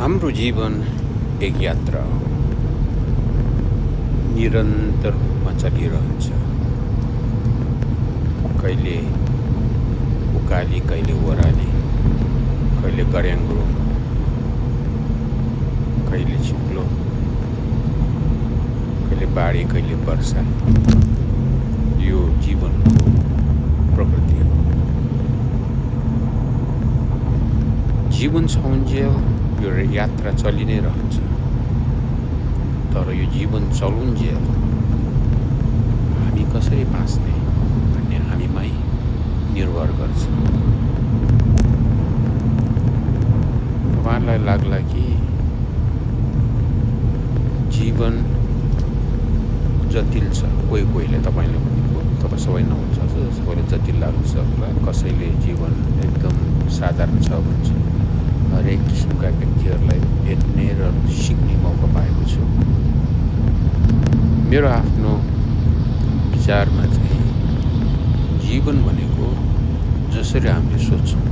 हाम्रो जीवन एक यात्रा हो, निरन्तर रूपमा चलिरहन्छ। कहिले उकाली, कहिले ओह्राली, कहिले गर्याङ्ग्रो, कहिले चिप्लो, कहिले बाढी, कहिले वर्षा। यो जीवनको प्रकृति हो। जीवन छौन्जेल यो यात्रा चलि नै रहन्छ, तर यो जीवन चलुन्जेल हामी कसरी बाँच्ने भन्ने हामीमै निर्भर गर्छ। तपाईँलाई लाग्ला कि जीवन जटिल छ, कोहीले तपाईँले भनेको तपाईँ सबै नहुन्छ, सबैले जटिल लाग्न सक्ला, कसैले जीवन एकदम साधारण छ भन्छ। हरेक किसिमका व्यक्तिहरूलाई भेट्ने र सिक्ने मौका पाएको छु। मेरो आफ्नो विचारमा चाहिँ जीवन भनेको जसरी हामीले सोच्छौँ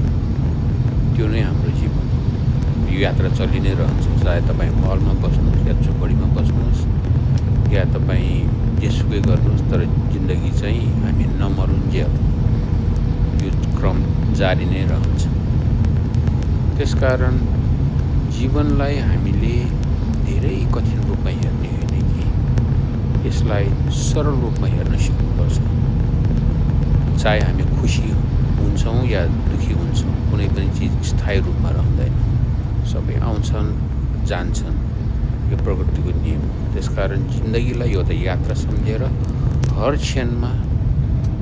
त्यो नै हाम्रो जीवन हो। यो यात्रा चलि नै रहन्छ, चाहे तपाईँ महलमा बस्नुहोस् या झोपडीमा बस्नुहोस् या तपाईँ जेसुकै गर्नुहोस्, तर जिन्दगी चाहिँ हामी नमरुन्जेल यो क्रम जारी नै रहन्छ। त्यसकारण जीवनलाई हामीले धेरै कठिन रूपमा हेर्ने होइन कि यसलाई सरल रूपमा हेर्न सिक्नुपर्छ। चाहे हामी खुसी हुन्छौँ या दुःखी हुन्छौँ, कुनै पनि चिज स्थायी रूपमा रहँदैन, सबै आउँछन् जान्छन्, यो प्रकृतिको नियम हो। त्यसकारण जिन्दगीलाई एउटा यात्रा सम्झेर हर क्षणमा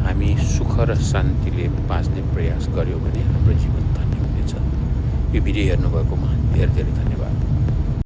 हामी सुख र शान्तिले बाँच्ने प्रयास गऱ्यौँ भने हाम्रो जीवन धन्य हुनेछ। यो भिडियो हेर्नुभएकोमा धेरै धेरै धन्यवाद।